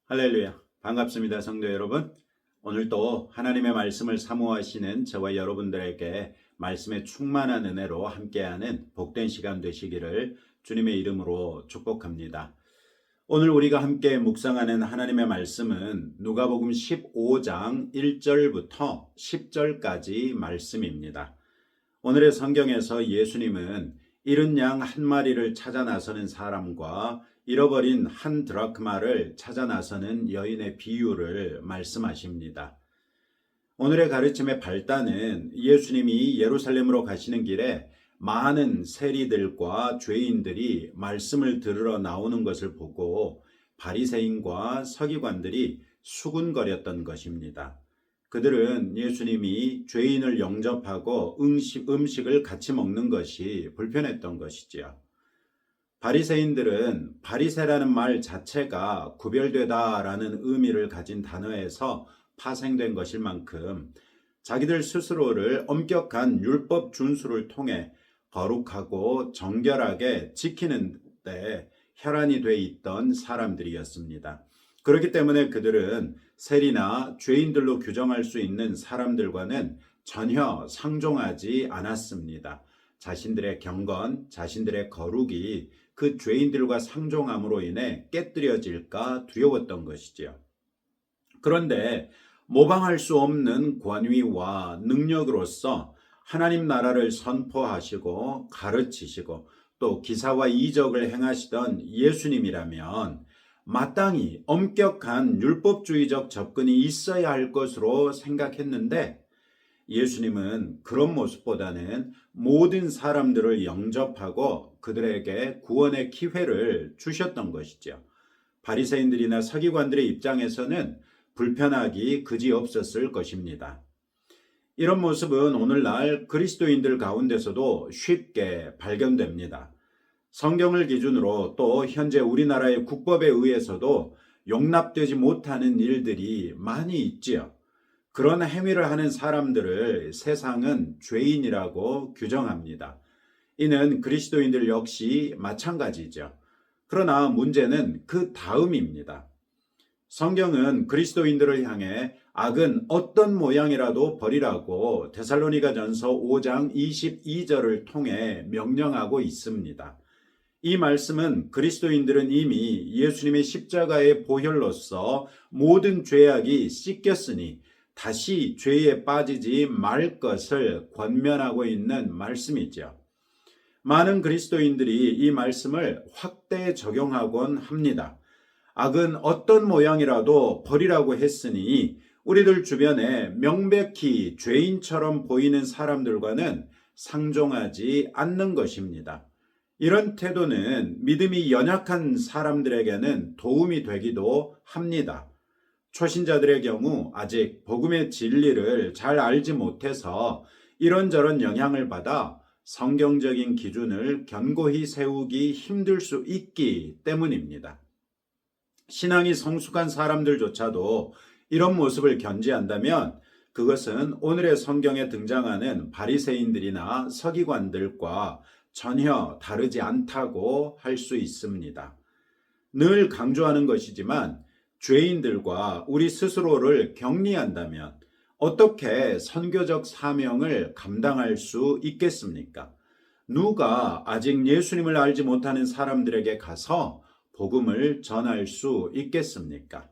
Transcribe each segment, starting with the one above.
할렐루야. 반갑습니다, 성도 여러분. 오늘도 하나님의 말씀을 사모하시는 저와 여러분들에게 말씀의 충만한 은혜로 함께하는 복된 시간 되시기를 주님의 이름으로 축복합니다. 오늘 우리가 함께 묵상하는 하나님의 말씀은 누가복음 15장 1절부터 10절까지 말씀입니다. 오늘의 성경에서 예수님은 잃은 양 한 마리를 찾아 나서는 사람과 잃어버린 한 드라크마를 찾아 나서는 여인의 비유를 말씀하십니다. 오늘의 가르침의 발단은 예수님이 예루살렘으로 가시는 길에 많은 세리들과 죄인들이 말씀을 들으러 나오는 것을 보고 바리새인과 서기관들이 수군거렸던 것입니다. 그들은 예수님이 죄인을 영접하고 음식을 같이 먹는 것이 불편했던 것이지요. 바리새인들은 바리새라는 말 자체가 구별되다라는 의미를 가진 단어에서 파생된 것일 만큼 자기들 스스로를 엄격한 율법 준수를 통해 거룩하고 정결하게 지키는 데 혈안이 돼 있던 사람들이었습니다. 그렇기 때문에 그들은 세리나 죄인들로 규정할 수 있는 사람들과는 전혀 상종하지 않았습니다. 자신들의 경건, 자신들의 거룩이 그 죄인들과 상종함으로 인해 깨뜨려질까 두려웠던 것이지요. 그런데 모방할 수 없는 권위와 능력으로서 하나님 나라를 선포하시고 가르치시고 또 기사와 이적을 행하시던 예수님이라면 마땅히 엄격한 율법주의적 접근이 있어야 할 것으로 생각했는데 예수님은 그런 모습보다는 모든 사람들을 영접하고 그들에게 구원의 기회를 주셨던 것이죠. 바리새인들이나 서기관들의 입장에서는 불편하기 그지없었을 것입니다. 이런 모습은 오늘날 그리스도인들 가운데서도 쉽게 발견됩니다. 성경을 기준으로 또 현재 우리나라의 국법에 의해서도 용납되지 못하는 일들이 많이 있지요. 그런 행위를 하는 사람들을 세상은 죄인이라고 규정합니다. 이는 그리스도인들 역시 마찬가지죠. 그러나 문제는 그 다음입니다. 성경은 그리스도인들을 향해 악은 어떤 모양이라도 버리라고 데살로니가전서 5장 22절을 통해 명령하고 있습니다. 이 말씀은 그리스도인들은 이미 예수님의 십자가의 보혈로서 모든 죄악이 씻겼으니 다시 죄에 빠지지 말 것을 권면하고 있는 말씀이죠. 많은 그리스도인들이 이 말씀을 확대 적용하곤 합니다. 악은 어떤 모양이라도 버리라고 했으니 우리들 주변에 명백히 죄인처럼 보이는 사람들과는 상종하지 않는 것입니다. 이런 태도는 믿음이 연약한 사람들에게는 도움이 되기도 합니다. 초신자들의 경우 아직 복음의 진리를 잘 알지 못해서 이런저런 영향을 받아 성경적인 기준을 견고히 세우기 힘들 수 있기 때문입니다. 신앙이 성숙한 사람들조차도 이런 모습을 견지한다면 그것은 오늘의 성경에 등장하는 바리새인들이나 서기관들과 전혀 다르지 않다고 할 수 있습니다. 늘 강조하는 것이지만 죄인들과 우리 스스로를 격리한다면 어떻게 선교적 사명을 감당할 수 있겠습니까? 누가 아직 예수님을 알지 못하는 사람들에게 가서 복음을 전할 수 있겠습니까?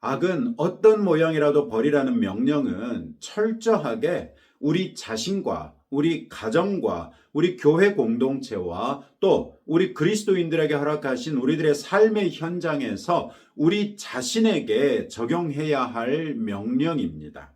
악은 어떤 모양이라도 버리라는 명령은 철저하게 우리 자신과 우리 가정과 우리 교회 공동체와 또 우리 그리스도인들에게 허락하신 우리들의 삶의 현장에서 우리 자신에게 적용해야 할 명령입니다.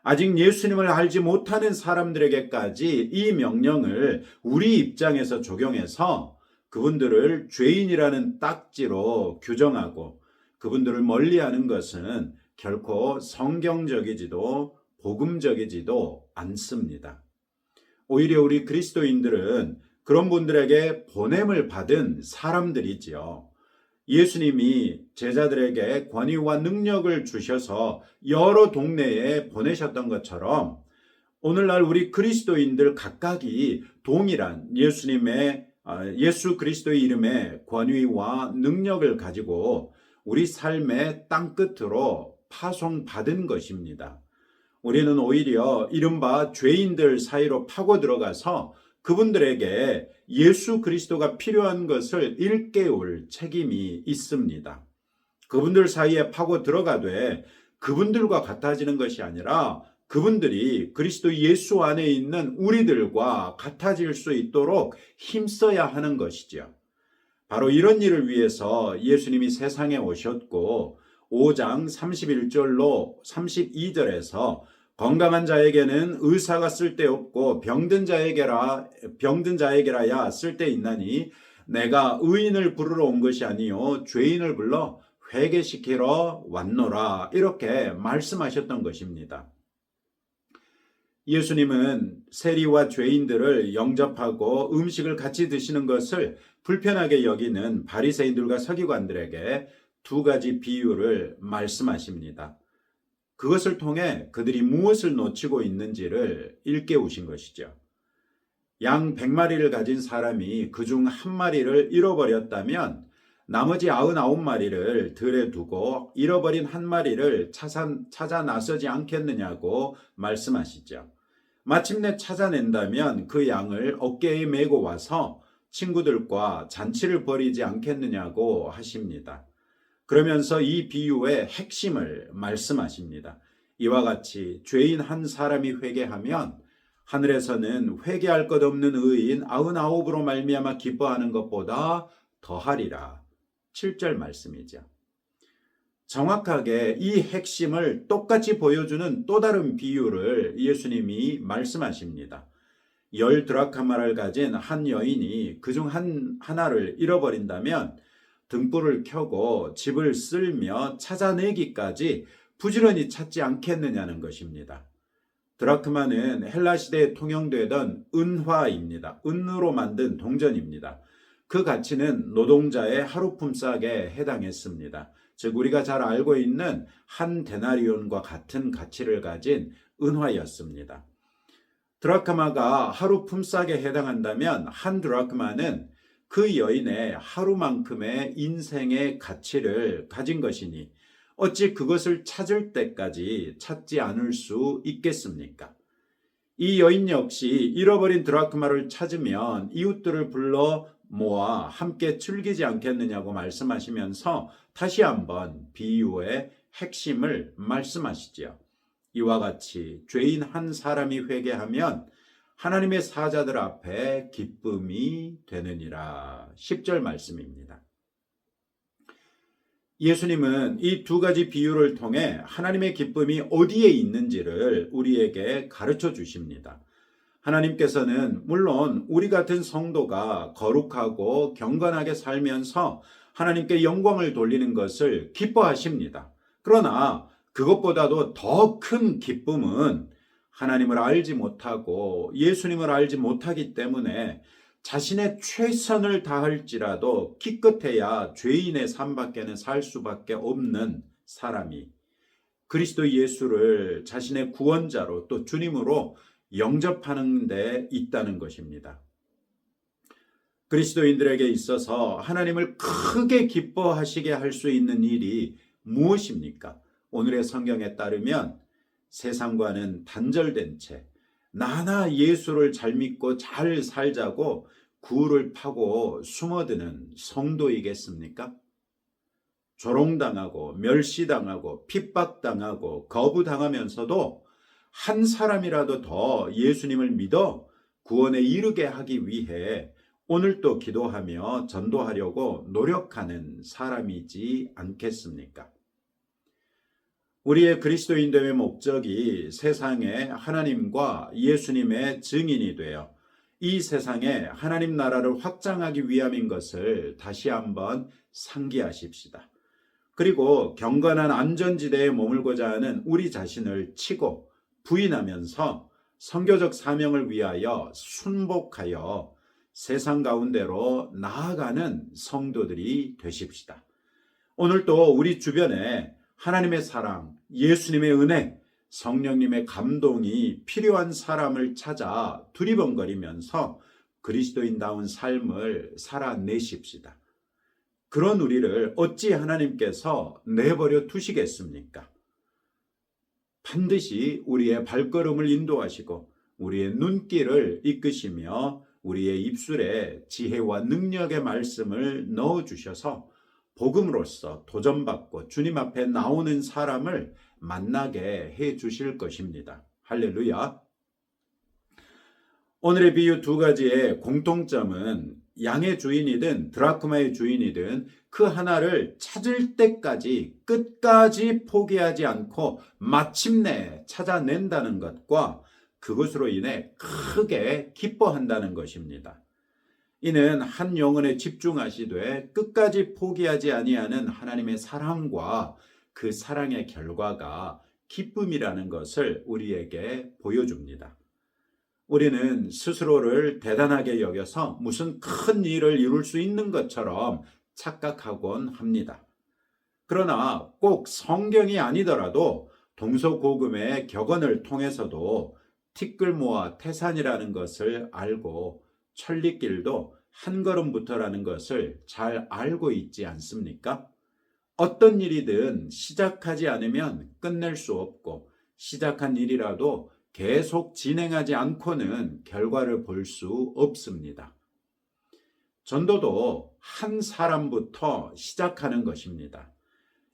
아직 예수님을 알지 못하는 사람들에게까지 이 명령을 우리 입장에서 적용해서 그분들을 죄인이라는 딱지로 규정하고 그분들을 멀리하는 것은 결코 성경적이지도 복음적이지도 않습니다. 오히려 우리 그리스도인들은 그런 분들에게 보냄을 받은 사람들이지요. 예수님이 제자들에게 권위와 능력을 주셔서 여러 동네에 보내셨던 것처럼 오늘날 우리 그리스도인들 각각이 동일한 예수 그리스도의 이름의 권위와 능력을 가지고 우리 삶의 땅끝으로 파송받은 것입니다. 우리는 오히려 이른바 죄인들 사이로 파고 들어가서 그분들에게 예수 그리스도가 필요한 것을 일깨울 책임이 있습니다. 그분들 사이에 파고 들어가되 그분들과 같아지는 것이 아니라 그분들이 그리스도 예수 안에 있는 우리들과 같아질 수 있도록 힘써야 하는 것이죠. 바로 이런 일을 위해서 예수님이 세상에 오셨고 5장 31절로 32절에서 건강한 자에게는 의사가 쓸데없고 병든 자에게라야 쓸데있나니 내가 의인을 부르러 온 것이 아니요 죄인을 불러 회개시키러 왔노라, 이렇게 말씀하셨던 것입니다. 예수님은 세리와 죄인들을 영접하고 음식을 같이 드시는 것을 불편하게 여기는 바리새인들과 서기관들에게 두 가지 비유를 말씀하십니다. 그것을 통해 그들이 무엇을 놓치고 있는지를 일깨우신 것이죠. 양 100마리를 가진 사람이 그중 한 마리를 잃어버렸다면 나머지 99마리를 들에 두고 잃어버린 한 마리를 찾아 나서지 않겠느냐고 말씀하시죠. 마침내 찾아낸다면 그 양을 어깨에 메고 와서 친구들과 잔치를 벌이지 않겠느냐고 하십니다. 그러면서 이 비유의 핵심을 말씀하십니다. 이와 같이 죄인 한 사람이 회개하면 하늘에서는 회개할 것 없는 의인 99으로 말미암아 기뻐하는 것보다 더하리라. 7절 말씀이죠. 정확하게 이 핵심을 똑같이 보여주는 또 다른 비유를 예수님이 말씀하십니다. 10드라크마를 가진 한 여인이 그중 하나를 잃어버린다면 등불을 켜고 집을 쓸며 찾아내기까지 부지런히 찾지 않겠느냐는 것입니다. 드라크마는 헬라 시대에 통용되던 은화입니다. 은으로 만든 동전입니다. 그 가치는 노동자의 하루 품삯에 해당했습니다. 즉 우리가 잘 알고 있는 한 데나리온과 같은 가치를 가진 은화였습니다. 드라크마가 하루 품삯에 해당한다면 한 드라크마는 그 여인의 하루만큼의 인생의 가치를 가진 것이니 어찌 그것을 찾을 때까지 찾지 않을 수 있겠습니까? 이 여인 역시 잃어버린 드라크마를 찾으면 이웃들을 불러 모아 함께 즐기지 않겠느냐고 말씀하시면서 다시 한번 비유의 핵심을 말씀하시지요. 이와 같이 죄인 한 사람이 회개하면 하나님의 사자들 앞에 기쁨이 되느니라. 10절 말씀입니다. 예수님은 이 두 가지 비유를 통해 하나님의 기쁨이 어디에 있는지를 우리에게 가르쳐 주십니다. 하나님께서는 물론 우리 같은 성도가 거룩하고 경건하게 살면서 하나님께 영광을 돌리는 것을 기뻐하십니다. 그러나 그것보다도 더 큰 기쁨은 하나님을 알지 못하고 예수님을 알지 못하기 때문에 자신의 최선을 다할지라도 기껏해야 죄인의 삶밖에는 살 수밖에 없는 사람이 그리스도 예수를 자신의 구원자로 또 주님으로 영접하는 데 있다는 것입니다. 그리스도인들에게 있어서 하나님을 크게 기뻐하시게 할 수 있는 일이 무엇입니까? 오늘의 성경에 따르면 세상과는 단절된 채 나나 예수를 잘 믿고 잘 살자고 굴을 파고 숨어드는 성도이겠습니까? 조롱당하고 멸시당하고 핍박당하고 거부당하면서도 한 사람이라도 더 예수님을 믿어 구원에 이르게 하기 위해 오늘도 기도하며 전도하려고 노력하는 사람이지 않겠습니까? 우리의 그리스도인됨의 목적이 세상에 하나님과 예수님의 증인이 되어 이 세상에 하나님 나라를 확장하기 위함인 것을 다시 한번 상기하십시다. 그리고 경건한 안전지대에 머물고자 하는 우리 자신을 치고 부인하면서 선교적 사명을 위하여 순복하여 세상 가운데로 나아가는 성도들이 되십시다. 오늘도 우리 주변에 하나님의 사랑, 예수님의 은혜, 성령님의 감동이 필요한 사람을 찾아 두리번거리면서 그리스도인다운 삶을 살아내십시다. 그런 우리를 어찌 하나님께서 내버려 두시겠습니까? 반드시 우리의 발걸음을 인도하시고 우리의 눈길을 이끄시며 우리의 입술에 지혜와 능력의 말씀을 넣어주셔서 복음으로써 도전받고 주님 앞에 나오는 사람을 만나게 해 주실 것입니다. 할렐루야. 오늘의 비유 두 가지의 공통점은 양의 주인이든 드라크마의 주인이든 그 하나를 찾을 때까지 끝까지 포기하지 않고 마침내 찾아낸다는 것과 그것으로 인해 크게 기뻐한다는 것입니다. 이는 한 영혼에 집중하시되 끝까지 포기하지 아니하는 하나님의 사랑과 그 사랑의 결과가 기쁨이라는 것을 우리에게 보여줍니다. 우리는 스스로를 대단하게 여겨서 무슨 큰 일을 이룰 수 있는 것처럼 착각하곤 합니다. 그러나 꼭 성경이 아니더라도 동서고금의 격언을 통해서도 티끌모아 태산이라는 것을 알고 천리길도 한 걸음부터라는 것을 잘 알고 있지 않습니까? 어떤 일이든 시작하지 않으면 끝낼 수 없고 시작한 일이라도 계속 진행하지 않고는 결과를 볼 수 없습니다. 전도도 한 사람부터 시작하는 것입니다.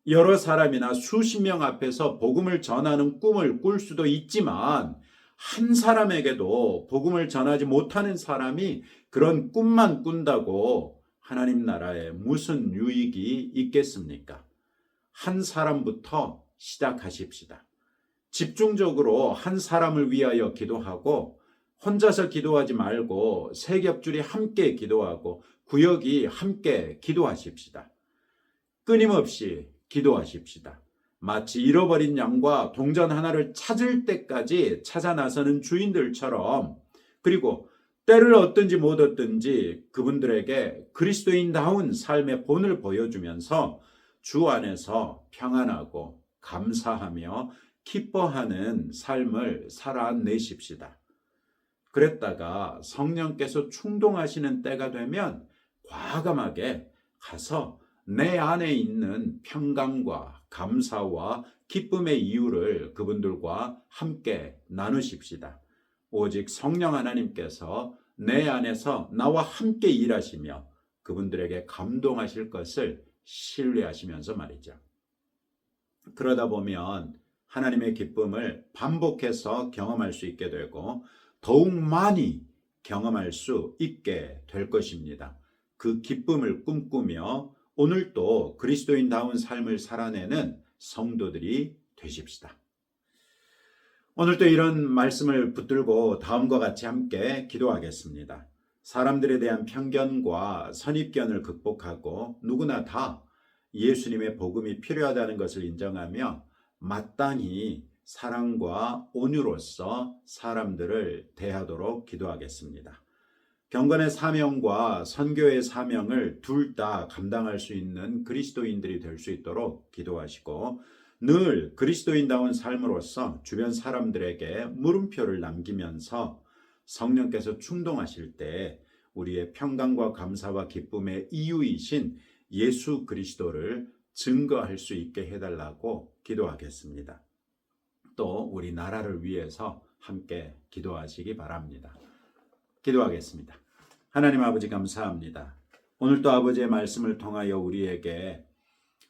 여러 사람이나 수십 명 앞에서 복음을 전하는 꿈을 꿀 수도 있지만 한 사람에게도 복음을 전하지 못하는 사람이 그런 꿈만 꾼다고 하나님 나라에 무슨 유익이 있겠습니까? 한 사람부터 시작하십시다. 집중적으로 한 사람을 위하여 기도하고 혼자서 기도하지 말고 세 겹줄이 함께 기도하고 구역이 함께 기도하십시다. 끊임없이 기도하십시다. 마치 잃어버린 양과 동전 하나를 찾을 때까지 찾아 나서는 주인들처럼 그리고 때를 얻든지 못 얻든지 그분들에게 그리스도인다운 삶의 본을 보여주면서 주 안에서 평안하고 감사하며 기뻐하는 삶을 살아내십시다. 그랬다가 성령께서 충동하시는 때가 되면 과감하게 가서 내 안에 있는 평강과 감사와 기쁨의 이유를 그분들과 함께 나누십시다. 오직 성령 하나님께서 내 안에서 나와 함께 일하시며 그분들에게 감동하실 것을 신뢰하시면서 말이죠. 그러다 보면 하나님의 기쁨을 반복해서 경험할 수 있게 되고 더욱 많이 경험할 수 있게 될 것입니다. 그 기쁨을 꿈꾸며 오늘도 그리스도인다운 삶을 살아내는 성도들이 되십시다. 오늘도 이런 말씀을 붙들고 다음과 같이 함께 기도하겠습니다. 사람들에 대한 편견과 선입견을 극복하고 누구나 다 예수님의 복음이 필요하다는 것을 인정하며 마땅히 사랑과 온유로서 사람들을 대하도록 기도하겠습니다. 경건의 사명과 선교의 사명을 둘 다 감당할 수 있는 그리스도인들이 될 수 있도록 기도하시고 늘 그리스도인다운 삶으로서 주변 사람들에게 물음표를 남기면서 성령께서 충동하실 때 우리의 평강과 감사와 기쁨의 이유이신 예수 그리스도를 증거할 수 있게 해달라고 기도하겠습니다. 또 우리 나라를 위해서 함께 기도하시기 바랍니다. 기도하겠습니다. 하나님 아버지 감사합니다. 오늘도 아버지의 말씀을 통하여 우리에게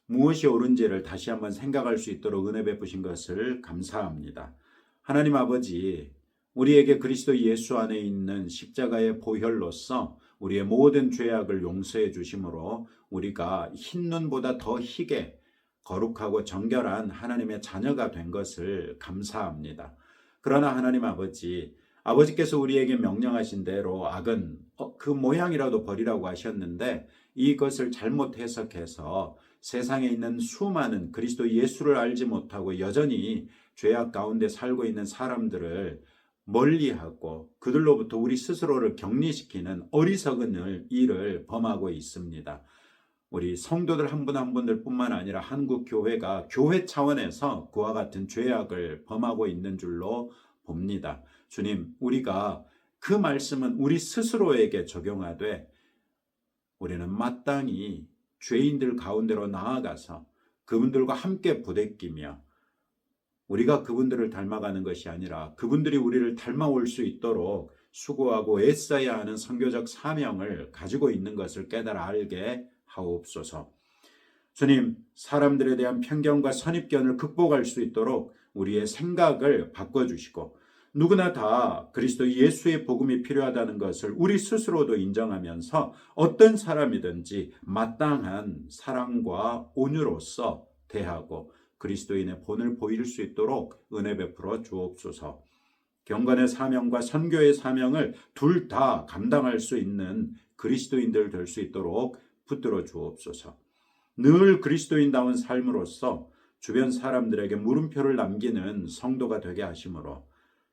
무엇이 옳은지를 다시 한번 생각할 수 있도록 은혜 베푸신 것을 감사합니다. 하나님 아버지, 우리에게 그리스도 예수 안에 있는 십자가의 보혈로서 우리의 모든 죄악을 용서해 주심으로 우리가 흰눈보다 더 희게 거룩하고 정결한 하나님의 자녀가 된 것을 감사합니다. 그러나 하나님 아버지, 아버지께서 우리에게 명령하신 대로 악은 그 모양이라도 버리라고 하셨는데 이것을 잘못 해석해서 세상에 있는 수많은 그리스도 예수를 알지 못하고 여전히 죄악 가운데 살고 있는 사람들을 멀리하고 그들로부터 우리 스스로를 격리시키는 어리석은 일을 범하고 있습니다. 우리 성도들 한 분 한 분들 뿐만 아니라 한국 교회가 교회 차원에서 그와 같은 죄악을 범하고 있는 줄로 봅니다. 주님, 우리가 그 말씀은 우리 스스로에게 적용하되 우리는 마땅히 죄인들 가운데로 나아가서 그분들과 함께 부대끼며 우리가 그분들을 닮아가는 것이 아니라 그분들이 우리를 닮아올 수 있도록 수고하고 애써야 하는 선교적 사명을 가지고 있는 것을 깨달아 알게 하옵소서. 주님, 사람들에 대한 편견과 선입견을 극복할 수 있도록 우리의 생각을 바꿔주시고 누구나 다 그리스도 예수의 복음이 필요하다는 것을 우리 스스로도 인정하면서 어떤 사람이든지 마땅한 사랑과 온유로서 대하고 그리스도인의 본을 보일 수 있도록 은혜 베풀어 주옵소서. 경건의 사명과 선교의 사명을 둘 다 감당할 수 있는 그리스도인들 될 수 있도록 붙들어 주옵소서. 늘 그리스도인다운 삶으로서 주변 사람들에게 물음표를 남기는 성도가 되게 하심으로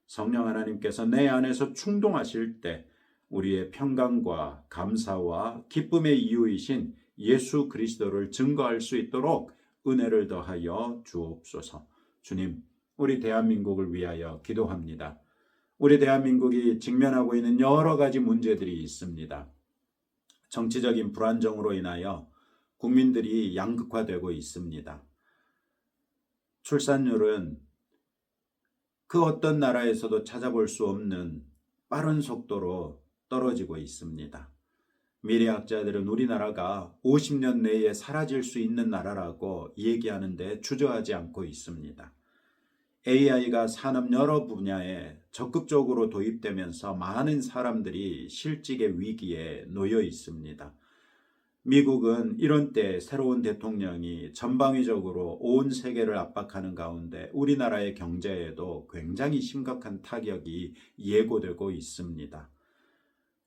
성령 하나님께서 내 안에서 충동하실 때 우리의 평강과 감사와 기쁨의 이유이신 예수 그리스도를 증거할 수 있도록 은혜를 더하여 주옵소서. 주님, 우리 대한민국을 위하여 기도합니다. 우리 대한민국이 직면하고 있는 여러 가지 문제들이 있습니다. 정치적인 불안정으로 인하여 국민들이 양극화되고 있습니다. 출산율은 그 어떤 나라에서도 찾아볼 수 없는 빠른 속도로 떨어지고 있습니다. 미래학자들은 우리나라가 50년 내에 사라질 수 있는 나라라고 얘기하는데 주저하지 않고 있습니다. AI가 산업 여러 분야에 적극적으로 도입되면서 많은 사람들이 실직의 위기에 놓여 있습니다. 미국은 이런 때 새로운 대통령이 전방위적으로 온 세계를 압박하는 가운데 우리나라의 경제에도 굉장히 심각한 타격이 예고되고 있습니다.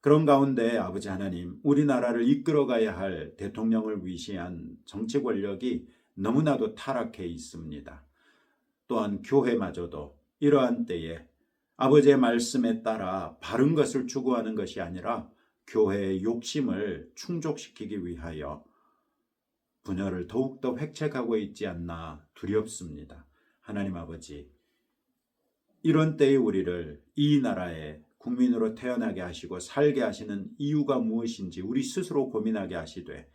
그런 가운데 아버지 하나님, 우리나라를 이끌어가야 할 대통령을 위시한 정치 권력이 너무나도 타락해 있습니다. 또한 교회마저도 이러한 때에 아버지의 말씀에 따라 바른 것을 추구하는 것이 아니라 교회의 욕심을 충족시키기 위하여 분열을 더욱더 획책하고 있지 않나 두렵습니다. 하나님 아버지, 이런 때에 우리를 이 나라의 국민으로 태어나게 하시고 살게 하시는 이유가 무엇인지 우리 스스로 고민하게 하시되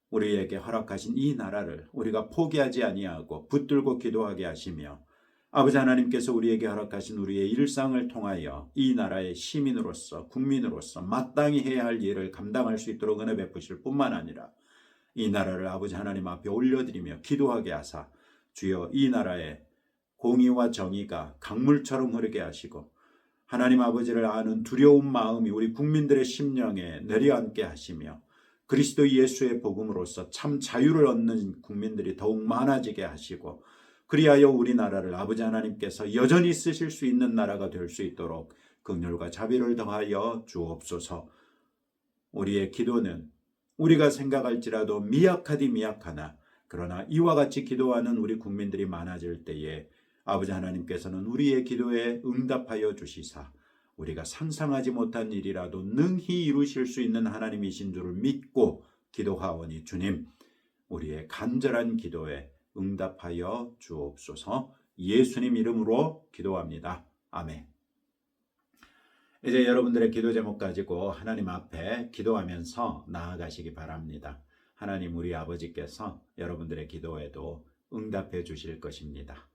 우리에게 허락하신 이 나라를 우리가 포기하지 아니하고 붙들고 기도하게 하시며 아버지 하나님께서 우리에게 허락하신 우리의 일상을 통하여 이 나라의 시민으로서 국민으로서 마땅히 해야 할 일을 감당할 수 있도록 은혜 베푸실 뿐만 아니라 이 나라를 아버지 하나님 앞에 올려드리며 기도하게 하사 주여 이 나라의 공의와 정의가 강물처럼 흐르게 하시고 하나님 아버지를 아는 두려운 마음이 우리 국민들의 심령에 내려앉게 하시며 그리스도 예수의 복음으로서 참 자유를 얻는 국민들이 더욱 많아지게 하시고 그리하여 우리나라를 아버지 하나님께서 여전히 쓰실 수 있는 나라가 될 수 있도록 긍휼과 자비를 더하여 주옵소서. 우리의 기도는 우리가 생각할지라도 미약하디 미약하나 그러나 이와 같이 기도하는 우리 국민들이 많아질 때에 아버지 하나님께서는 우리의 기도에 응답하여 주시사 우리가 상상하지 못한 일이라도 능히 이루실 수 있는 하나님이신 줄을 믿고 기도하오니 주님, 우리의 간절한 기도에 응답하여 주옵소서. 예수님 이름으로 기도합니다. 아멘. 이제 여러분들의 기도 제목 가지고 하나님 앞에 기도하면서 나아가시기 바랍니다. 하나님 우리 아버지께서 여러분들의 기도에도 응답해 주실 것입니다.